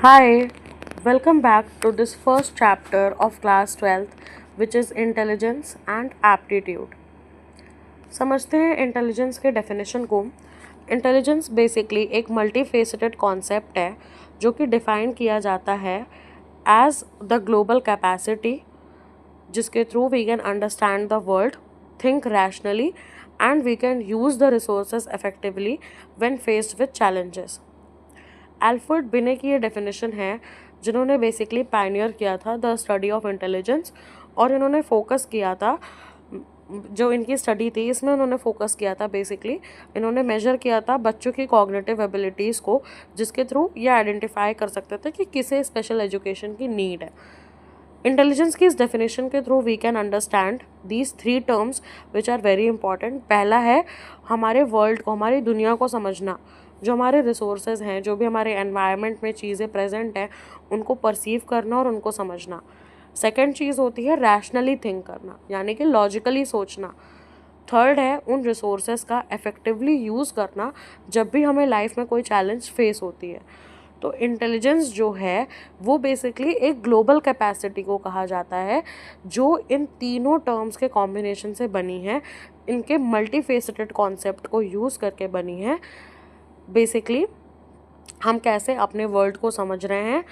Hi, welcome back to this first chapter of class 12th which is intelligence and aptitude. समझते हैं intelligence के definition को। Intelligence basically एक multi faceted concept है जो कि डिफाइन किया जाता है एज द ग्लोबल कैपेसिटी जिसके through we can understand the world, think rationally and we can use the resources effectively when faced with challenges. Alfred Binet की ये डेफिनेशन है जिन्होंने बेसिकली पायनियर किया था द स्टडी ऑफ इंटेलिजेंस, और इन्होंने focus किया था, जो इनकी स्टडी थी इसमें उन्होंने फोकस किया था, बेसिकली इन्होंने मेजर किया था बच्चों की कॉग्निटिव एबिलिटीज़ को, जिसके थ्रू ये आइडेंटिफाई कर सकते थे कि किसे स्पेशल एजुकेशन की नीड है। इंटेलिजेंस की इस डेफिनेशन के through we can understand these three terms which are very important. पहला है हमारे वर्ल्ड को, हमारी दुनिया को समझना, जो हमारे रिसोर्सेज हैं, जो भी हमारे एनवायरनमेंट में चीज़ें प्रेजेंट हैं उनको परसीव करना और उनको समझना। सेकेंड चीज़ होती है रैशनली थिंक करना, यानी कि लॉजिकली सोचना। थर्ड है उन रिसोर्सेज का इफेक्टिवली यूज़ करना जब भी हमें लाइफ में कोई चैलेंज फेस होती है। तो इंटेलिजेंस जो है वो बेसिकली एक ग्लोबल कैपेसिटी को कहा जाता है जो इन तीनों टर्म्स के कॉम्बिनेशन से बनी है, इनके मल्टी फेसेटेड कॉन्सेप्ट को यूज़ करके बनी है। बेसिकली हम कैसे अपने वर्ल्ड को समझ रहे हैं,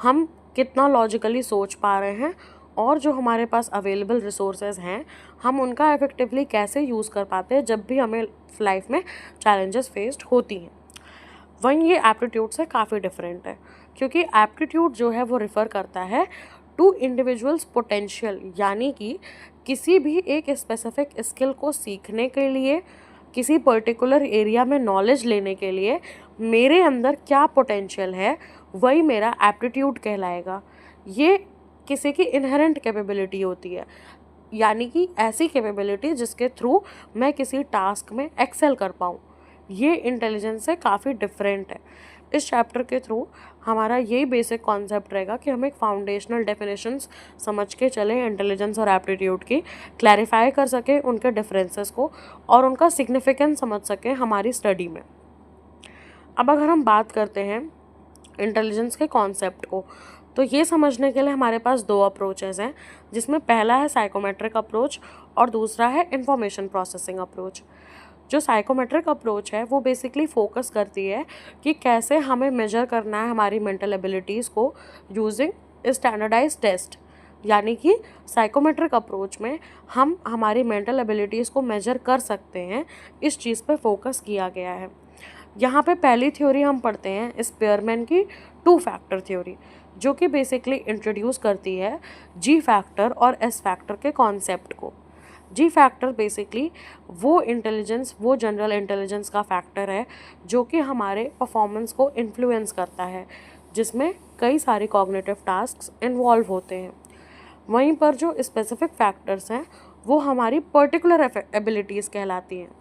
हम कितना लॉजिकली सोच पा रहे हैं, और जो हमारे पास अवेलेबल रिसोर्सेज हैं हम उनका इफेक्टिवली कैसे यूज़ कर पाते हैं जब भी हमें लाइफ में चैलेंजेस फेस्ड होती हैं। वहीं ये एप्टीट्यूड से काफ़ी डिफरेंट है, क्योंकि एप्टीट्यूड जो है वो रिफ़र करता है टू इंडिविजुअल्स पोटेंशियल, यानी कि किसी भी एक स्पेसिफिक स्किल को सीखने के लिए, किसी पर्टिकुलर एरिया में नॉलेज लेने के लिए मेरे अंदर क्या पोटेंशियल है, वही मेरा एप्टीट्यूड कहलाएगा। ये किसी की इनहेरेंट कैपेबिलिटी होती है, यानी कि ऐसी कैपेबिलिटी जिसके थ्रू मैं किसी टास्क में एक्सेल कर पाऊँ। ये इंटेलिजेंस से काफ़ी डिफरेंट है। इस चैप्टर के थ्रू हमारा यही बेसिक कॉन्सेप्ट रहेगा कि हम एक फाउंडेशनल डेफिनेशंस समझ के चलें इंटेलिजेंस और एप्टीट्यूड की, क्लैरिफाई कर सकें उनके डिफरेंसेस को और उनका सिग्निफिकेंस समझ सकें हमारी स्टडी में। अब अगर हम बात करते हैं इंटेलिजेंस के कॉन्सेप्ट को, तो ये समझने के लिए हमारे पास दो अप्रोचेस हैं, जिसमें पहला है साइकोमेट्रिक अप्रोच और दूसरा है इंफॉर्मेशन प्रोसेसिंग अप्रोच। जो साइकोमेट्रिक अप्रोच है वो बेसिकली फोकस करती है कि कैसे हमें मेजर करना है हमारी मेंटल एबिलिटीज़ को यूजिंग स्टैंडर्डाइज टेस्ट, यानी कि साइकोमेट्रिक अप्रोच में हम हमारी मेंटल एबिलिटीज़ को मेजर कर सकते हैं, इस चीज़ पे फोकस किया गया है। यहाँ पे पहली थ्योरी हम पढ़ते हैं स्पेयरमैन की टू फैक्टर थ्योरी, जो कि बेसिकली इंट्रोड्यूस करती है जी फैक्टर और एस फैक्टर के कॉन्सेप्ट को। जी फैक्टर बेसिकली वो इंटेलिजेंस, वो जनरल इंटेलिजेंस का फैक्टर है जो कि हमारे परफॉर्मेंस को इन्फ्लुएंस करता है, जिसमें कई सारे कॉग्निटिव टास्क्स इन्वॉल्व होते हैं। वहीं पर जो स्पेसिफिक फैक्टर्स हैं वो हमारी पर्टिकुलर एबिलिटीज़ कहलाती हैं।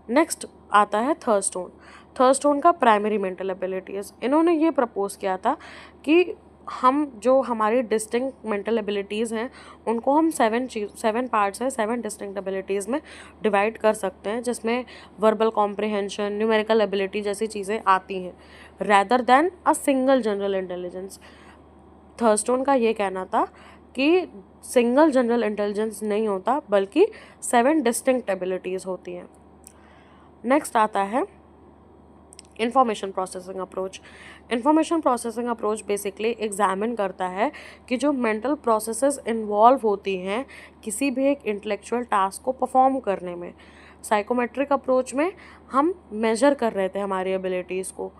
नेक्स्ट आता है थर्स्टोन। थर्स्टोन का प्राइमरी मेंटल एबिलिटीज़, इन्होंने ये प्रपोज किया था कि हम जो हमारी डिस्टिंक्ट मेंटल एबिलिटीज़ हैं उनको हम सेवन पार्ट्स हैं, 7 डिस्टिंक्ट एबिलिटीज़ में डिवाइड कर सकते हैं, जिसमें वर्बल कॉम्प्रिहेंशन, न्यूमेरिकल एबिलिटी जैसी चीज़ें आती हैं, rather than a single general intelligence. Thurstone का ये कहना था कि सिंगल जनरल इंटेलिजेंस नहीं होता बल्कि 7 डिस्टिंक्ट एबिलिटीज़ होती हैं। नेक्स्ट आता है information processing approach. Information processing approach basically examine करता है कि जो मेंटल प्रोसेसेस इन्वॉल्व होती हैं किसी भी एक इंटेलेक्चुअल टास्क को परफॉर्म करने में। साइकोमेट्रिक अप्रोच में हम मेजर कर रहे थे हमारी एबिलिटीज़ को,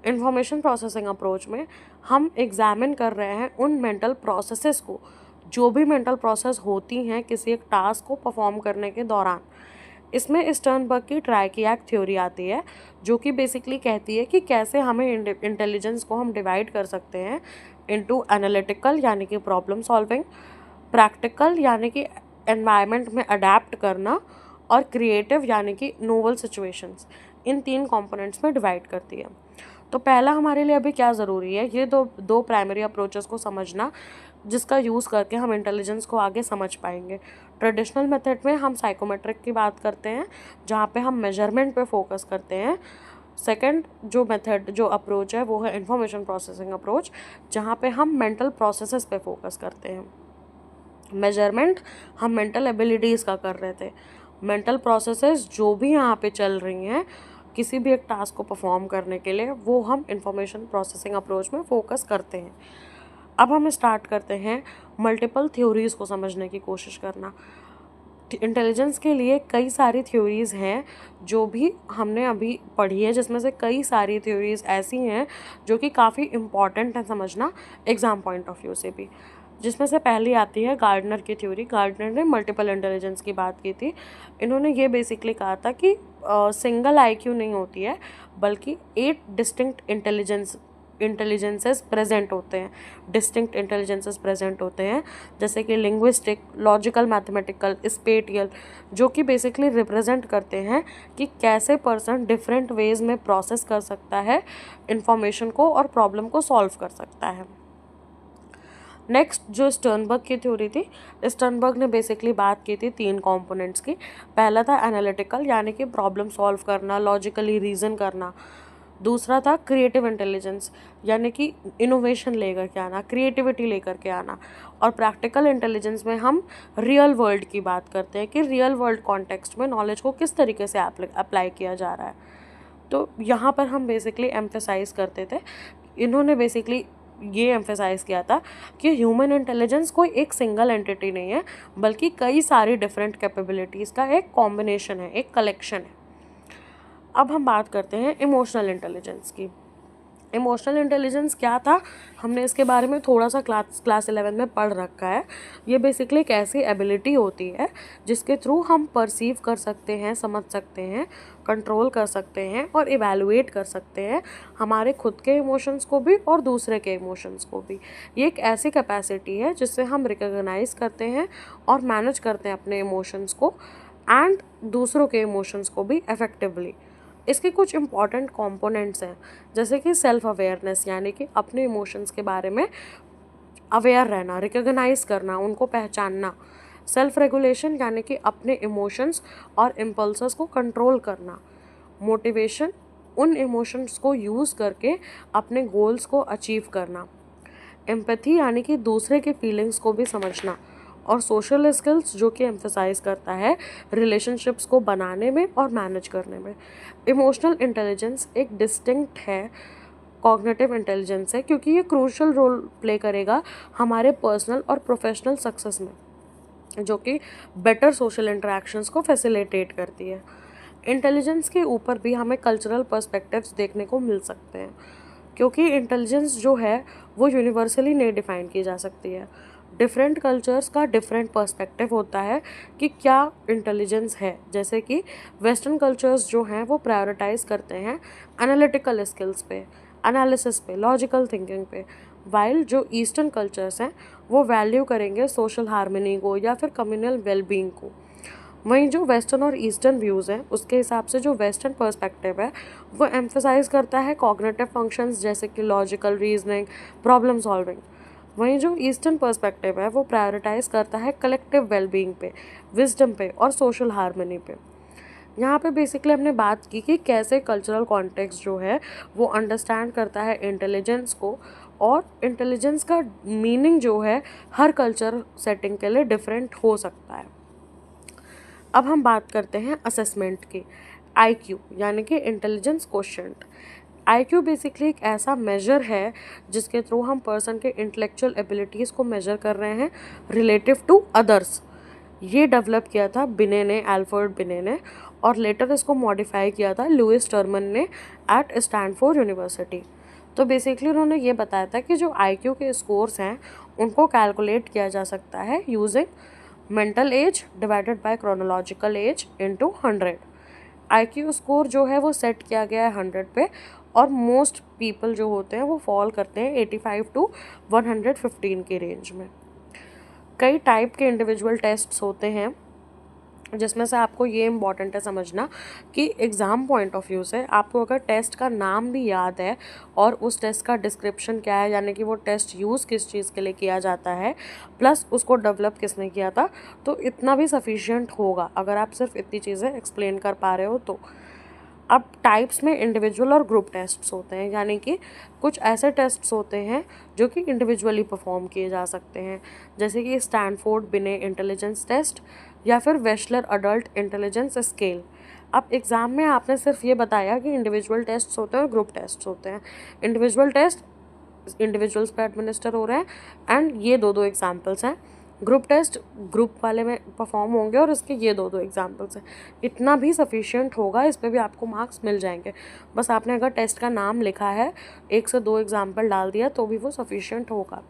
इंफॉर्मेशन प्रोसेसिंग अप्रोच में हम एग्जामिन कर रहे हैं उन मेंटल प्रोसेसेस को, जो भी मेंटल प्रोसेस होती हैं किसी एक टास्क को परफॉर्म करने के दौरान। इसमें स्टर्नबर्ग की ट्राइकियाक थ्योरी आती है, जो कि बेसिकली कहती है कि कैसे हमें इंटेलिजेंस को हम डिवाइड कर सकते हैं इनटू एनालिटिकल यानी कि प्रॉब्लम सॉल्विंग, प्रैक्टिकल यानी कि एनवायरनमेंट में अडेप्ट करना, और क्रिएटिव यानी कि नोवल सिचुएशंस। इन 3 कंपोनेंट्स में डिवाइड करती है। तो पहला हमारे लिए अभी क्या ज़रूरी है, ये दो प्राइमरी अप्रोचेस को समझना, जिसका यूज़ करके हम इंटेलिजेंस को आगे समझ पाएंगे। ट्रेडिशनल मेथड में हम साइकोमेट्रिक की बात करते हैं, जहाँ पे हम मेजरमेंट पे फोकस करते हैं, सेकंड जो मेथड जो अप्रोच है वो है इंफॉर्मेशन प्रोसेसिंग अप्रोच, जहाँ पे हम मेंटल प्रोसेसेस पे फोकस करते हैं। मेजरमेंट हम मेंटल एबिलिटीज़ का कर रहे थे। मेंटल प्रोसेसेस जो भी यहाँ पे चल रही हैं किसी भी एक टास्क को परफॉर्म करने के लिए, वो हम इंफॉर्मेशन प्रोसेसिंग अप्रोच में फोकस करते हैं। अब हम स्टार्ट करते हैं मल्टीपल थ्योरीज़ को समझने की कोशिश करना। इंटेलिजेंस के लिए कई सारी थ्योरीज़ हैं जो भी हमने अभी पढ़ी है, जिसमें से कई सारी थ्योरीज़ ऐसी हैं जो कि काफ़ी इम्पॉर्टेंट है समझना एग्ज़ाम पॉइंट ऑफ व्यू से भी। जिसमें से पहली आती है गार्डनर की थ्योरी। गार्डनर ने मल्टीपल इंटेलिजेंस की बात की थी। इन्होंने ये बेसिकली कहा था कि सिंगल आईक्यू नहीं होती है, बल्कि 8 डिस्टिंक्ट इंटेलिजेंसेस प्रेजेंट होते हैं, डिस्टिंक्ट इंटेलिजेंसेस प्रेजेंट होते हैं, जैसे कि लिंग्विस्टिक, लॉजिकल, मैथमेटिकल, स्पेटियल, जो कि बेसिकली रिप्रेजेंट करते हैं कि कैसे पर्सन डिफरेंट वेज में प्रोसेस कर सकता है इंफॉर्मेशन को और प्रॉब्लम को सॉल्व कर सकता है। नेक्स्ट जो स्टर्नबर्ग की थ्योरी थी, स्टर्नबर्ग ने बेसिकली बात की थी 3 कंपोनेंट्स की। पहला था एनालिटिकल, यानी कि प्रॉब्लम सॉल्व करना, लॉजिकली रीज़न करना। दूसरा था क्रिएटिव इंटेलिजेंस, यानी कि इनोवेशन लेकर के आना, क्रिएटिविटी लेकर के आना। और प्रैक्टिकल इंटेलिजेंस में हम रियल वर्ल्ड की बात करते हैं कि रियल वर्ल्ड कॉन्टेक्स्ट में नॉलेज को किस तरीके से अप्लाई किया जा रहा है। तो यहाँ पर हम बेसिकली एम्फेसाइज करते थे, इन्होंने बेसिकली ये एम्फेसाइज किया था कि ह्यूमन इंटेलिजेंस कोई एक सिंगल एंटिटी नहीं है, बल्कि कई सारी डिफरेंट कैपेबिलिटीज़ का एक कॉम्बिनेशन है, एक कलेक्शन है। अब हम बात करते हैं इमोशनल इंटेलिजेंस की। इमोशनल इंटेलिजेंस क्या था, हमने इसके बारे में थोड़ा सा क्लास 11 में पढ़ रखा है। ये बेसिकली एक ऐसी एबिलिटी होती है जिसके थ्रू हम परसीव कर सकते हैं, समझ सकते हैं, कंट्रोल कर सकते हैं और इवैल्यूएट कर सकते हैं हमारे खुद के इमोशंस को भी और दूसरे के इमोशंस को भी। ये एक ऐसी कैपेसिटी है जिससे हम रिकॉग्नाइज करते हैं और मैनेज करते हैं अपने इमोशंस को एंड दूसरों के इमोशंस को भी इफेक्टिवली। इसके कुछ इंपॉर्टेंट कंपोनेंट्स हैं, जैसे कि सेल्फ अवेयरनेस, यानी कि अपने इमोशंस के बारे में अवेयर रहना, रिकॉग्नाइज करना, उनको पहचानना। सेल्फ रेगुलेशन, यानी कि अपने इमोशंस और इम्पल्सेस को कंट्रोल करना। मोटिवेशन, उन इमोशंस को यूज़ करके अपने गोल्स को अचीव करना। एम्पैथी, यानी कि दूसरे के फीलिंग्स को भी समझना। और सोशल स्किल्स, जो कि एम्फसाइज करता है रिलेशनशिप्स को बनाने में और मैनेज करने में। इमोशनल इंटेलिजेंस एक डिस्टिंक्ट है कॉग्निटिव इंटेलिजेंस है, क्योंकि ये क्रूशल रोल प्ले करेगा हमारे पर्सनल और प्रोफेशनल सक्सेस में, जो कि बेटर सोशल इंटरेक्शंस को फैसिलिटेट करती है। इंटेलिजेंस के ऊपर भी हमें कल्चरल पर्सपेक्टिव्स देखने को मिल सकते हैं, क्योंकि इंटेलिजेंस जो है वो यूनिवर्सली नहीं डिफाइन की जा सकती है। डिफरेंट कल्चर्स का डिफरेंट पर्सपेक्टिव होता है कि क्या इंटेलिजेंस है। जैसे कि वेस्टर्न कल्चर्स जो हैं वो प्रायोरिटाइज करते हैं एनालिटिकल स्किल्स पे, एनालिसिस पे, लॉजिकल थिंकिंग पे, वाइल जो ईस्टर्न कल्चर्स हैं वो वैल्यू करेंगे सोशल हार्मनी को या फिर कम्युनल वेलबींग को। वहीं जो वेस्टर्न और ईस्टर्न व्यूज़ हैं उसके हिसाब से जो वेस्टर्न पर्सपेक्टिव है वो एम्फसाइज करता है कॉग्निटिव फंक्शंस, जैसे कि लॉजिकल रीजनिंग, प्रॉब्लम सॉल्विंग। वहीं जो ईस्टर्न पर्सपेक्टिव है वो प्रायोरिटाइज करता है कलेक्टिव वेलबींग पे, विजडम पे और सोशल हार्मनी पे। यहाँ पे बेसिकली हमने बात की कि कैसे कल्चरल कॉन्टेक्स्ट जो है वो अंडरस्टैंड करता है इंटेलिजेंस को, और इंटेलिजेंस का मीनिंग जो है हर कल्चर सेटिंग के लिए डिफरेंट हो सकता है। अब हम बात करते हैं असेसमेंट की। आईक्यू, यानी कि इंटेलिजेंस क्वोशिएंट। आईक्यू बेसिकली एक ऐसा मेजर है जिसके थ्रू हम पर्सन के इंटेलेक्चुअल एबिलिटीज़ को मेजर कर रहे हैं रिलेटिव टू अदर्स। ये डेवलप किया था बिने ने, एल्फ्रेड बिने ने, और लेटर इसको मॉडिफाई किया था लुइस टर्मन ने एट स्टैनफोर्ड यूनिवर्सिटी। तो बेसिकली उन्होंने ये बताया था कि जो आईक्यू के स्कोर्स हैं उनको कैलकुलेट किया जा सकता है using mental as divided by chronological age into 100। IQ score जो है वो सेट किया गया है 100 पे, और मोस्ट पीपल जो होते हैं वो फॉल करते हैं 85 टू 115 के रेंज में। कई टाइप के इंडिविजुअल टेस्ट्स होते हैं, जिसमें से आपको ये इम्पॉर्टेंट है समझना कि एग्ज़ाम पॉइंट ऑफ व्यू से आपको अगर टेस्ट का नाम भी याद है और उस टेस्ट का डिस्क्रिप्शन क्या है, यानी कि वो टेस्ट यूज़ किस चीज़ के लिए किया जाता है, प्लस उसको डेवलप किसने किया था, तो इतना भी सफिशिएंट होगा अगर आप सिर्फ इतनी चीज़ें एक्सप्लेन कर पा रहे हो तो। अब टाइप्स में इंडिविजुअल और ग्रुप टेस्ट्स होते हैं, यानी कि कुछ ऐसे टेस्ट्स होते हैं जो कि इंडिविजुअली परफॉर्म किए जा सकते हैं, जैसे कि स्टैनफोर्ड बिने इंटेलिजेंस टेस्ट या फिर वेशलर अडल्ट इंटेलिजेंस स्केल। अब एग्ज़ाम में आपने सिर्फ ये बताया कि इंडिविजुअल टेस्ट्स होते हैं और ग्रुप टेस्ट्स होते हैं। इंडिविजुअल टेस्ट इंडिविजुअल्स पे एडमिनिस्टर हो रहे हैं एंड ये दो एग्जाम्पल्स हैं। ग्रुप टेस्ट ग्रुप वाले में परफॉर्म होंगे और इसके ये दो एग्जाम्पल्स हैं। इतना भी सफिशिएंट होगा, इस पे भी आपको मार्क्स मिल जाएंगे। बस आपने अगर टेस्ट का नाम लिखा है, 1 से 2 एग्जाम्पल डाल दिया तो भी वो सफिशिएंट होगा।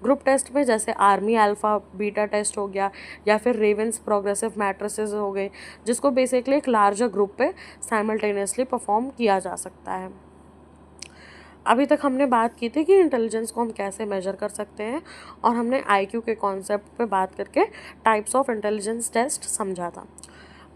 ग्रुप टेस्ट में जैसे आर्मी अल्फ़ा बीटा टेस्ट हो गया या फिर रेवेंस प्रोग्रेसिव मैट्रिसेस हो गए, जिसको बेसिकली एक लार्जर ग्रुप पे साइमल्टेनियसली परफॉर्म किया जा सकता है। अभी तक हमने बात की थी कि इंटेलिजेंस को हम कैसे मेजर कर सकते हैं, और हमने आईक्यू के कॉन्सेप्ट पे बात करके टाइप्स ऑफ इंटेलिजेंस टेस्ट समझा था।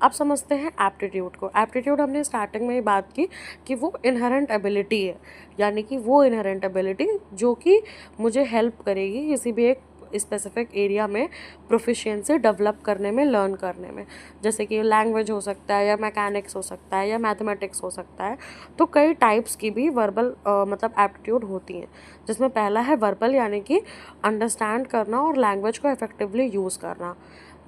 अब समझते हैं एप्टीट्यूड को। एप्टीट्यूड हमने स्टार्टिंग में ही बात की कि वो इनहेरेंट एबिलिटी है, यानी कि वो इनहेरेंट एबिलिटी जो कि मुझे हेल्प करेगी किसी भी एक स्पेसिफिक एरिया में प्रोफिशिएंसी डेवलप करने में, लर्न करने में। जैसे कि लैंग्वेज हो सकता है या मैकेनिक्स हो सकता है या मैथमेटिक्स हो सकता है। तो कई टाइप्स की भी वर्बल मतलब एप्टीट्यूड होती हैं, जिसमें पहला है वर्बल, यानी कि अंडरस्टैंड करना और लैंग्वेज को इफेक्टिवली यूज़ करना।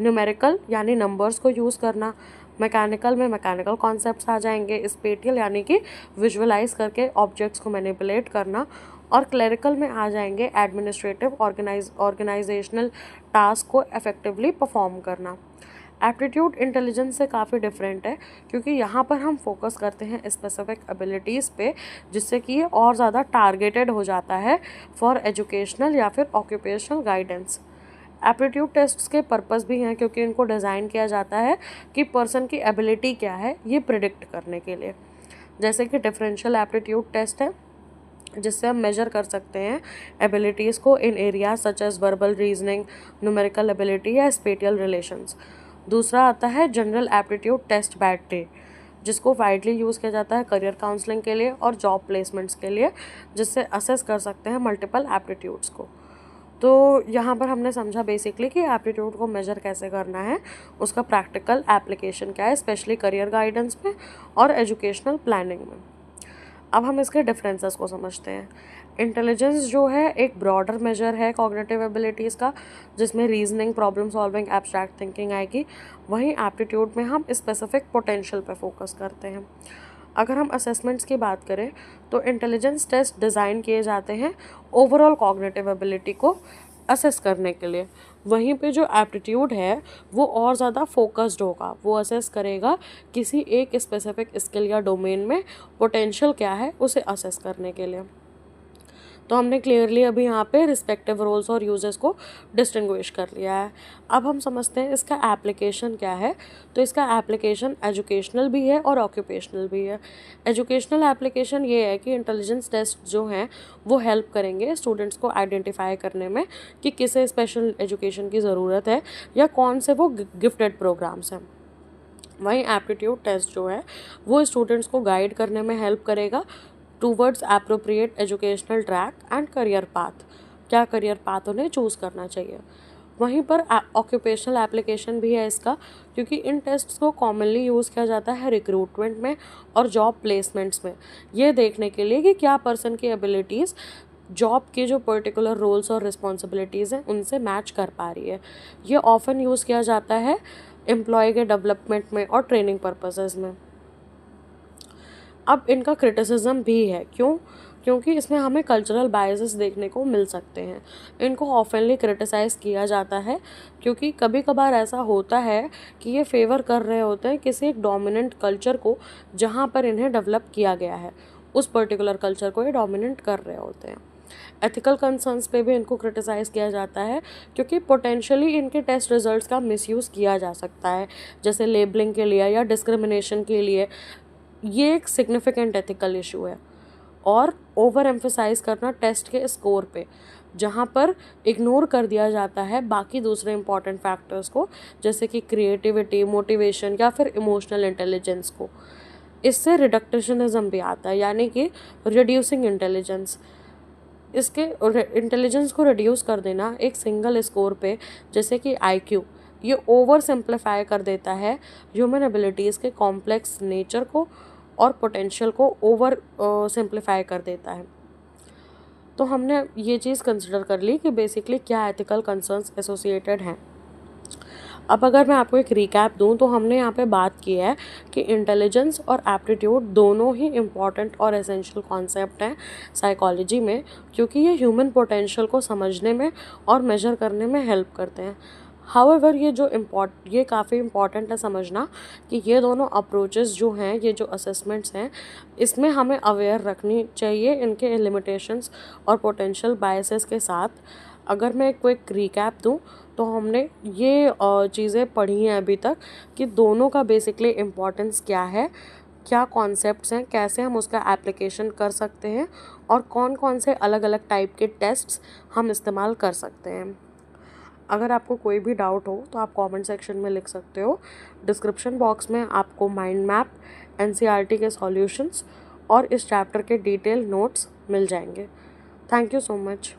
न्यूमेरिकल यानी नंबर्स को यूज़ करना। मैकेनिकल में मैकेनिकल कॉन्सेप्ट्स आ जाएंगे। स्पेटियल यानी कि विजुअलाइज करके ऑब्जेक्ट्स को मैनिपुलेट करना। और क्लरिकल में आ जाएंगे एडमिनिस्ट्रेटिव ऑर्गेनाइजेशनल टास्क को इफेक्टिवली परफॉर्म करना। एप्टीट्यूड इंटेलिजेंस से काफ़ी डिफरेंट है, क्योंकि यहाँ पर हम फोकस करते हैं स्पेसिफिक एबिलिटीज़ पे, जिससे कि ये और ज़्यादा टारगेटेड हो जाता है फॉर एजुकेशनल या फिर ऑक्यूपेशनल गाइडेंस। एप्टीट्यूड टेस्ट्स के पर्पस भी हैं, क्योंकि इनको डिज़ाइन किया जाता है कि पर्सन की एबिलिटी क्या है ये प्रिडिक्ट करने के लिए। जैसे कि डिफरेंशियल एप्टीट्यूड टेस्ट है, जिससे हम मेजर कर सकते हैं एबिलिटीज़ को in areas such as verbal reasoning, numerical ability या स्पेटियल रिलेशंस। दूसरा आता है जनरल एप्टीट्यूड टेस्ट बैटे, जिसको वाइडली यूज़ किया जाता है करियर काउंसलिंग के लिए और जॉब प्लेसमेंट्स के लिए, जिससे असेस कर सकते हैं मल्टीपल एप्टीट्यूड्स को। तो यहाँ पर हमने समझा बेसिकली कि एप्टीट्यूड को मेजर कैसे करना है, उसका प्रैक्टिकल एप्लीकेशन क्या है, स्पेशली करियर गाइडेंस में और एजुकेशनल प्लानिंग में। अब हम इसके डिफरेंसेस को समझते हैं। इंटेलिजेंस जो है एक ब्रॉडर मेजर है कॉग्निटिव एबिलिटीज़ का, जिसमें reasoning, problem solving, abstract thinking आएगी। वहीं एप्टीट्यूड में हम स्पेसिफिक पोटेंशियल पे फोकस करते हैं। अगर हम असेसमेंट्स की बात करें तो इंटेलिजेंस टेस्ट डिज़ाइन किए जाते हैं ओवरऑल कॉग्निटिव एबिलिटी को असेस करने के लिए। वहीं पे जो एप्टीट्यूड है वो और ज़्यादा फोकस्ड होगा, वो असेस करेगा किसी एक स्पेसिफिक स्किल या डोमेन में पोटेंशियल क्या है उसे असेस करने के लिए। तो हमने क्लियरली अभी यहाँ पे रिस्पेक्टिव रोल्स और यूजेस को डिस्टिंग्विश कर लिया है। अब हम समझते हैं इसका एप्लीकेशन क्या है। तो इसका एप्लीकेशन एजुकेशनल भी है और ऑक्यूपेशनल भी है। एजुकेशनल एप्लीकेशन ये है कि इंटेलिजेंस टेस्ट जो हैं वो हेल्प करेंगे स्टूडेंट्स को आइडेंटिफाई करने में कि किसे स्पेशल एजुकेशन की ज़रूरत है या कौन से वो गिफ्टेड प्रोग्राम्स हैं। वहीं एप्टीट्यूड टेस्ट जो है वो स्टूडेंट्स को गाइड करने में हेल्प करेगा towards appropriate educational track and career path, क्या करियर पाथ उन्हें चूज़ करना चाहिए। वहीं पर ऑक्यूपेशनल एप्लीकेशन भी है इसका, क्योंकि इन टेस्ट्स को कॉमनली यूज़ किया जाता है रिक्रूटमेंट में और जॉब प्लेसमेंट्स में, ये देखने के लिए कि क्या पर्सन की एबिलिटीज़ जॉब के जो पर्टिकुलर रोल्स और रिस्पॉन्सिबिलिटीज़ हैं उनसे मैच कर पा रही है। ये ऑफन यूज़ किया जाता है एम्प्लॉय के डेवलपमेंट में और ट्रेनिंग पर्पसेस में। अब इनका क्रिटिसिज्म भी है, क्योंकि इसमें हमें कल्चरल बायसेस देखने को मिल सकते हैं। इनको ऑफनली क्रिटिसाइज़ किया जाता है, क्योंकि कभी कभार ऐसा होता है कि ये फेवर कर रहे होते हैं किसी एक डोमिनेंट कल्चर को, जहाँ पर इन्हें डेवलप किया गया है उस पर्टिकुलर कल्चर को ये डोमिनेट कर रहे होते हैं। एथिकल कंसर्न्स पे भी इनको क्रिटिसाइज़ किया जाता है, क्योंकि पोटेंशियली इनके टेस्ट रिजल्ट्स का मिसयूज़ किया जा सकता है, जैसे लेबलिंग के लिए या डिस्क्रिमिनेशन के लिए। ये एक सिग्निफिकेंट एथिकल इशू है। और ओवर एम्फेसाइज करना टेस्ट के स्कोर पे, जहाँ पर इग्नोर कर दिया जाता है बाकी दूसरे इंपॉर्टेंट फैक्टर्स को, जैसे कि क्रिएटिविटी, मोटिवेशन या फिर इमोशनल इंटेलिजेंस को। इससे रिडक्टिशनिज्म भी आता है, यानी कि रिड्यूसिंग इंटेलिजेंस। इसके इंटेलिजेंस को रिड्यूस कर देना एक सिंगल स्कोर पे, जैसे कि आईक्यू, ये ओवर सिंप्लीफाई कर देता है ह्यूमन एबिलिटीज़ के कॉम्प्लेक्स नेचर को और पोटेंशियल को ओवर सिंप्लीफाई कर देता है। तो हमने ये चीज़ कंसिडर कर ली कि बेसिकली क्या एथिकल कंसर्न्स एसोसिएटेड हैं। अब अगर मैं आपको एक रिकैप दूं तो हमने यहाँ पे बात की है कि इंटेलिजेंस और एप्टीट्यूड दोनों ही इम्पॉर्टेंट और एसेंशियल कॉन्सेप्ट हैं साइकोलॉजी में, क्योंकि ये ह्यूमन पोटेंशियल को समझने में और मेजर करने में हेल्प करते हैं। हाउएवर ये काफ़ी इम्पॉर्टेंट है समझना कि ये दोनों अप्रोचेस जो हैं, ये जो असेसमेंट्स हैं, इसमें हमें अवेयर रखनी चाहिए इनके लिमिटेशंस और पोटेंशियल बायसेस के साथ। अगर मैं क्विक रिकैप दूं तो हमने ये चीज़ें पढ़ी हैं अभी तक कि दोनों का बेसिकली इम्पोर्टेंस क्या है, क्या कॉन्सेप्ट्स हैं, कैसे हम उसका एप्लीकेशन कर सकते हैं और कौन कौन से अलग अलग टाइप के टेस्ट्स हम इस्तेमाल कर सकते हैं। अगर आपको कोई भी डाउट हो तो आप कमेंट सेक्शन में लिख सकते हो। डिस्क्रिप्शन बॉक्स में आपको माइंड मैप, एनसीईआरटी के सॉल्यूशंस और इस चैप्टर के डिटेल नोट्स मिल जाएंगे। Thank you so much.